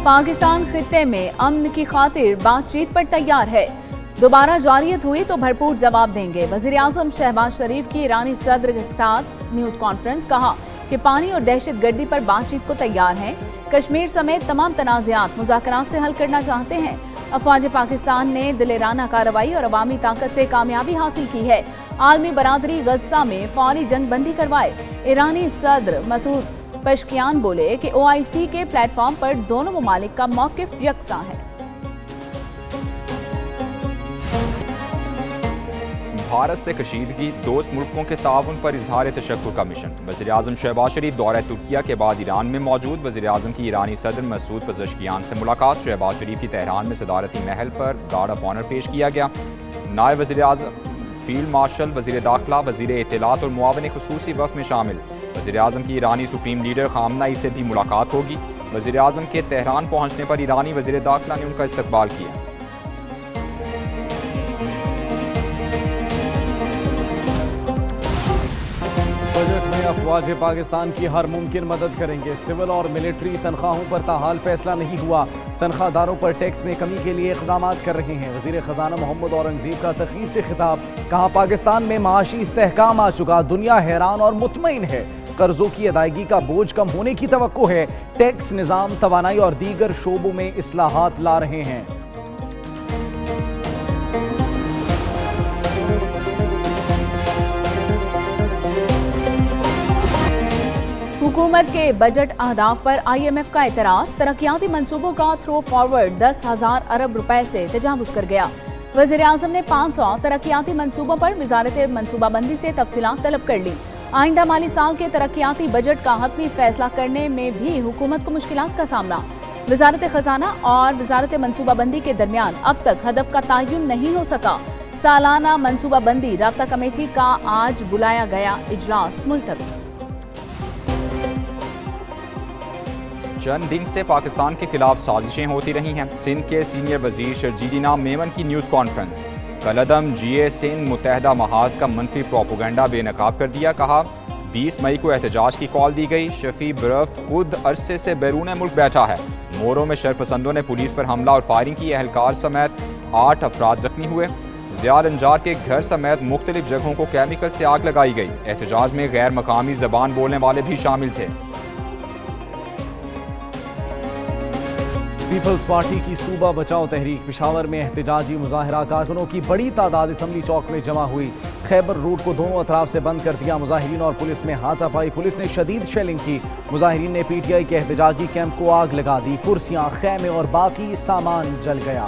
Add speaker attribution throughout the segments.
Speaker 1: पाकिस्तान खित्ते में अमन की खातिर बातचीत पर तैयार है। दोबारा जारियत हुई तो भरपूर जवाब देंगे। वजीर आजम शहबाज शरीफ की ईरानी सदर के साथ न्यूज कॉन्फ्रेंस, कहा कि पानी और दहशत गर्दी पर बातचीत को तैयार हैं। कश्मीर समेत तमाम तनाज़ात मुज़ाकरात से हल करना चाहते हैं। अफवाज पाकिस्तान ने दिलेराना कार्रवाई और अवामी ताकत से कामयाबी हासिल की है। आलमी बरादरी गज़ा में फौरी जंग बंदी करवाए। ईरानी सदर मसूद पेशकियान बोले कि OIC के प्लेटफॉर्म पर दोनों ममालिक का मौक़िफ़ यकसा है।
Speaker 2: भारत से कशीदगी, दोस्त मुल्कों के ताउन पर इजहार तशक्कुर का मिशन। वज़ीर आज़म शहबाज शरीफ दौरा तुर्किया के बाद ईरान में मौजूद। वज़ीर आज़म की ईरानी सदर मसूद पेशकियान से मुलाकात। शहबाज शरीफ की तेहरान में सदारती महल पर गार्ड ऑफ ऑनर पेश किया गया। नायब वज़ीर आज़म, फील्ड मार्शल, वज़ीर दाखिला, वज़ीर इत्तलात और मुआविन खुसूसी वक्त में शामिल। वज़ीर आज़म की ईरानी सुप्रीम लीडर खामनाई से भी मुलाकात होगी। वज़ीर आज़म के तेहरान पहुँचने पर ईरानी वज़ीर दाखिला ने उनका इस्तकबाल किया।
Speaker 3: बजट में अफवाज पाकिस्तान की हर मुमकिन मदद करेंगे। सिविल और मिलिट्री तनख्वाहों पर ताहाल फैसला नहीं हुआ। तनख्वाहदारों पर टैक्स में कमी के लिए इक़दाम कर रहे हैं। वज़ीर ख़जाना मोहम्मद औरंगज़ेब का तक़रीब से खिताब, कहा पाकिस्तान में माशी इस्तेहकाम आ चुका, दुनिया हैरान और मुतमईन है। कर्जों की अदायगी का बोझ कम होने की तवक्को है। टैक्स निज़ाम, तवानाई और दीगर शोबों में इस्लाहात ला रहे हैं।
Speaker 1: हुकूमत के बजट अहदाफ पर IMF का एतराज़। तरक्याती मंसूबों का थ्रो फॉरवर्ड 10,000 अरब रुपए से तजावुज़ कर गया। वज़ीर आज़म ने 500 तरक्याती मंसूबों पर वज़ारत मनसूबाबंदी से तफसीलात तलब कर ली। आइंदा माली साल के तरक्याती बजट का हतमी फैसला करने में भी हुकूमत को मुश्किलात का सामना। वज़ारत ख़जाना और वज़ारत मनसूबाबंदी के दरमियान अब तक हदफ का तयन नहीं हो सका। सालाना मनसूबाबंदी राब्ता कमेटी का आज बुलाया गया इजलास मुलतवी।
Speaker 2: चंद दिन से पाकिस्तान के खिलाफ साजिशें होती रही हैं। सिंध के सीनियर वजीर शर्जील मेमन की न्यूज़ कॉन्फ्रेंस। कलअदम GA सिंध मुत्तहदा महाज का मनफी प्रोपोगंडा बेनकाब कर दिया। कहा 20 मई को एहतजाज की कॉल दी गई। शफी बरफ खुद अरसे से बैरून मुल्क बैठा है। मोरो में शरपसंदों ने पुलिस पर हमला और फायरिंग की। एहलकार समेत 8 अफराद जख्मी हुए। ज़ियाल अंजार के घर समेत मुख्तलिफ जगहों को केमिकल से आग लगाई गई। एहतजाज में गैर मकामी ज़बान बोलने वाले भी शामिल थे।
Speaker 3: पीपल्स पार्टी की सूबा बचाओ तहरीक। पेशावर में एहतजाजी मुजाहरा, कारकुनों की बड़ी तादाद असम्बली चौक में जमा हुई। खैबर रूट को दोनों अतराफ से बंद कर दिया। मुजाहिरीन और पुलिस में हाथापाई। पुलिस ने शदीद शेलिंग की। मुजाहिरीन ने PTI के एहतजाजी कैंप को आग लगा दी। कुर्सियां, खैमे और बाकी सामान जल गया।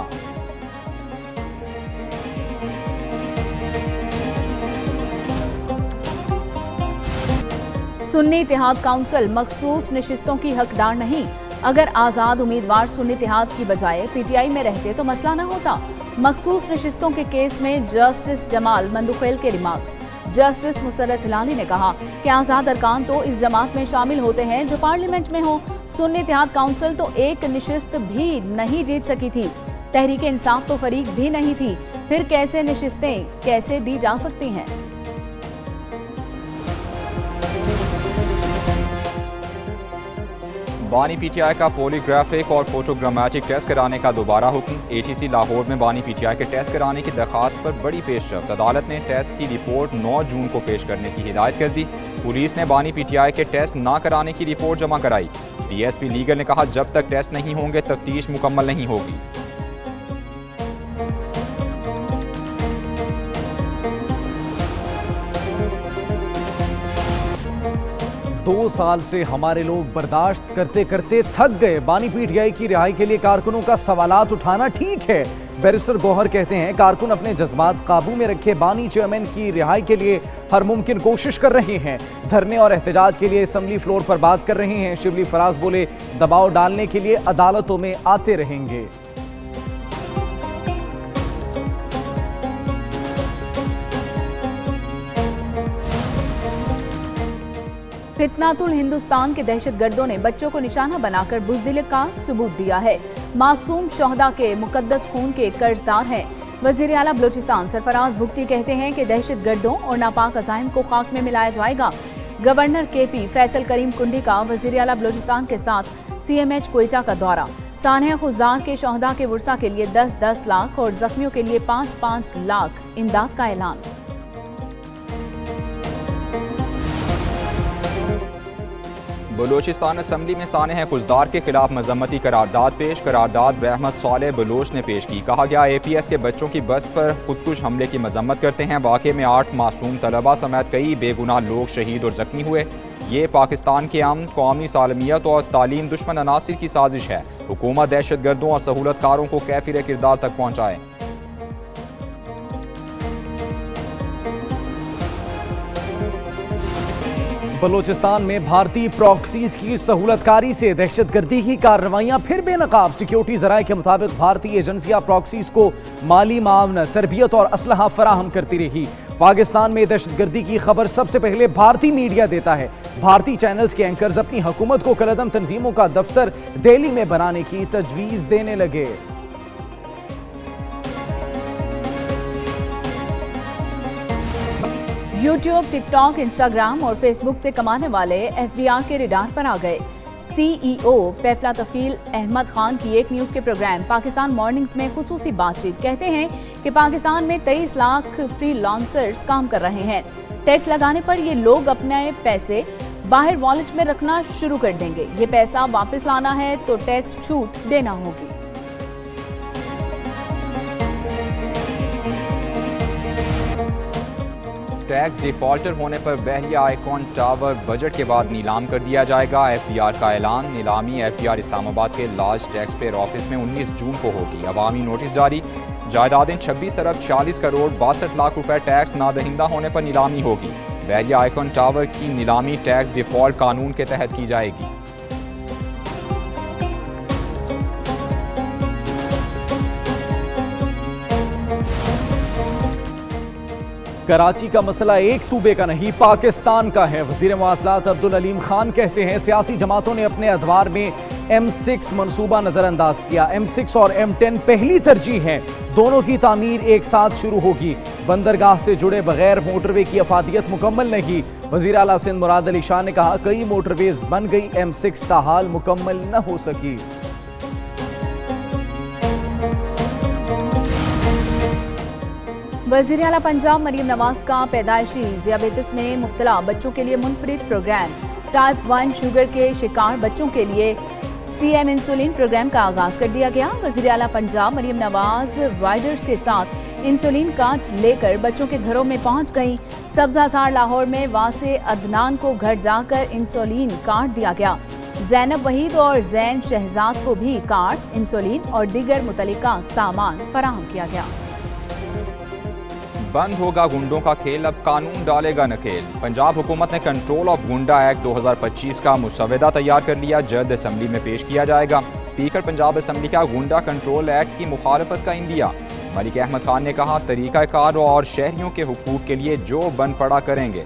Speaker 1: सुन्नी इत्तेहाद काउंसिल मखसूस नशिस्तों की हकदार नहीं। अगर आज़ाद उम्मीदवार सुन्नी इत्तेहाद की बजाय PTI में रहते तो मसला न होता। मखसूस नशिस्तों के केस में जस्टिस जमाल मंदुखेल के रिमार्क्स। जस्टिस मुसर्रत हिलाली ने कहा कि आज़ाद अरकान तो इस जमात में शामिल होते हैं जो पार्लियामेंट में हो। सुन्नी इत्तेहाद काउंसिल तो एक नशिस्त भी नहीं जीत सकी थी। तहरीक इंसाफ तो फरीक भी नहीं थी। फिर कैसे नशिस्तें कैसे दी जा सकती हैं?
Speaker 2: बानी PTI का पॉलीग्राफिक और फोटोग्रामेटिक टेस्ट कराने का दोबारा हुक्म। ATC लाहौर में बानी PTI के टेस्ट कराने की दरखास्त पर बड़ी पेशरफ्त। अदालत ने टेस्ट की रिपोर्ट 9 जून को पेश करने की हिदायत कर दी। पुलिस ने बानी PTI के टेस्ट ना कराने की रिपोर्ट जमा कराई। DSP लीगल ने कहा जब तक टेस्ट नहीं होंगे तफ्तीश मुकम्मल नहीं होगी।
Speaker 3: 2 साल से हमारे लोग बर्दाश्त करते करते थक गए। बानी PTI की रिहाई के लिए कारकुनों का सवालात उठाना ठीक है। बैरिस्टर गौहर कहते हैं कारकुन अपने जज्बात काबू में रखे बानी चेयरमैन की रिहाई के लिए हर मुमकिन कोशिश कर रहे हैं। धरने और एहतजाज के लिए असम्बली फ्लोर पर बात कर रहे हैं। शिबली फराज बोले दबाव डालने के लिए अदालतों में आते रहेंगे।
Speaker 1: फितनातुल हिंदुस्तान के दहशतगर्दों ने बच्चों को निशाना बनाकर बुज़दिली का सबूत दिया है। मासूम शोहदा के मुकद्दस खून के कर्जदार हैं। वज़ीर आला बलोचिस्तान सरफराज भुगटी कहते हैं कि दहशतगर्दों और नापाक अज़ाइम को खाक में मिलाया जाएगा। गवर्नर KP फैसल करीम कुंडी का वज़ीर आला बलोचिस्तान के साथ CMH क्वेटा का दौरा। सानिया खुजदार के शहदा के वर्सा के लिए 10-10 लाख और जख्मियों के लिए 5-5 लाख इमदाद का ऐलान।
Speaker 2: बलूचिस्तान असम्बली में सानिया खुजदार के खिलाफ मजम्मती करारदाद पेश। करारदाद रहमत सालेह बलोच ने पेश की। कहा गया APS के बच्चों की बस पर खुदकुश हमले की मजम्मत करते हैं। वाक़े में 8 मासूम तलबा समेत कई बेगुनाह लोग शहीद और जख्मी हुए। ये पाकिस्तान के अमन, कौमी सालमियत और तालीम दुश्मन अनासिर की साजिश है। हुकूमत दहशत गर्दों और सहूलतकारों को कैफिर किरदार तक पहुँचाए।
Speaker 3: बलूचिस्तान में भारतीय प्रॉक्सीज की सहूलतकारी से दहशतगर्दी की कार्रवाइयां फिर बेनकाब। सिक्योरिटी जराये के मुताबिक भारतीय एजेंसियां प्रॉक्सीज को माली मामनत, तरबियत और असलहा फराहम करती रही। पाकिस्तान में दहशतगर्दी की खबर सबसे पहले भारतीय मीडिया देता है। भारतीय चैनल्स के एंकर्स अपनी हुकूमत को कलदम तंजीमों का दफ्तर दिल्ली में बनाने की तजवीज देने लगे।
Speaker 1: यूट्यूब, टिकटॉक, इंस्टाग्राम और फेसबुक से कमाने वाले FBR के रडार पर आ गए। CEO पैफला तफील अहमद खान की एक न्यूज़ के प्रोग्राम पाकिस्तान मॉर्निंग्स में खुसूसी बातचीत कहते हैं कि पाकिस्तान में 23 लाख फ्रीलांसर्स काम कर रहे हैं। टैक्स लगाने पर ये लोग अपने पैसे बाहर वॉलेट में रखना शुरू कर देंगे। ये पैसा वापस लाना है तो टैक्स छूट देना होगी।
Speaker 2: टैक्स डिफॉल्टर होने पर बहरिया आइकॉन टावर बजट के बाद नीलाम कर दिया जाएगा। FBR का ऐलान। नीलामी FBR इस्लामाबाद के लार्ज टैक्स पेयर ऑफिस में 19 जून को होगी। अवामी नोटिस जारी। जायदादें 26 अरब 40 करोड़ 62 लाख रुपए टैक्स नादहिंदा होने पर नीलामी होगी। बहरिया आइकॉन टावर की नीलामी टैक्स डिफॉल्ट कानून के तहत की जाएगी।
Speaker 3: कराची का मसला एक सूबे का नहीं, पाकिस्तान का है। वजीर मवासलात अब्दुल अलीम खान कहते हैं सियासी जमातों ने अपने अदवार में M6 मनसूबा नजरअंदाज किया। M6 और M10 पहली तरजीह है। दोनों की तामीर एक साथ शुरू होगी। बंदरगाह से जुड़े बगैर मोटरवे की अफादियत मुकम्मल नहीं। वजीर आला सिंध मुराद अली शाह ने कहा कई मोटरवेज बन गई, M6 ताहाल मुकम्मल न हो सकी।
Speaker 1: वज़ीर आला पंजाब मरीम नवाज का पैदाइशी ज़ियाबेतिस में मुब्तला बच्चों के लिए मुनफरिद प्रोग्राम। टाइप 1 शुगर के शिकार बच्चों के लिए CM इंसुलिन प्रोग्राम का आगाज कर दिया गया। वज़ीर आला पंजाब मरीम नवाज राइडर्स के साथ इंसुलिन कार्ड लेकर बच्चों के घरों में पहुंच गईं। सब्ज़ाज़ार लाहौर में वासे अदनान को घर जाकर इंसुलिन कार्ड दिया गया। ज़ैनब वहीद और ज़ैन शहजाद को भी कार्ड, इंसुलिन और दीगर मुतल्लिका सामान फराहम किया गया।
Speaker 2: बंद होगा गुंडों का खेल, अब कानून डालेगा नकेल। पंजाब हुकूमत ने कंट्रोल ऑफ गुंडा एक्ट 2025 का मुसवदा तैयार कर लिया। जल्द असम्बली में पेश किया जाएगा। स्पीकर पंजाब असम्बली का गुंडा कंट्रोल एक्ट की मुखालफत का इंदिया। मलिक अहमद खान ने कहा तरीक़ाकार और शहरियों के हुकूक के लिए जो बन पड़ा करेंगे।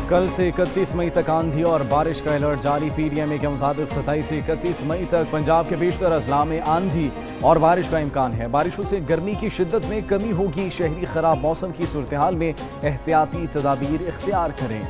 Speaker 3: कल से 31 मई तक आंधी और बारिश का अलर्ट जारी। PDMA के मुताबिक 27 से 31 मई तक पंजाब के बेशतर अजला में आंधी और बारिश का इम्कान है। बारिशों से गर्मी की शिद्दत में कमी होगी। शहरी खराब मौसम की सूरत हाल में एहतियाती तदाबीर इख्तियार करें।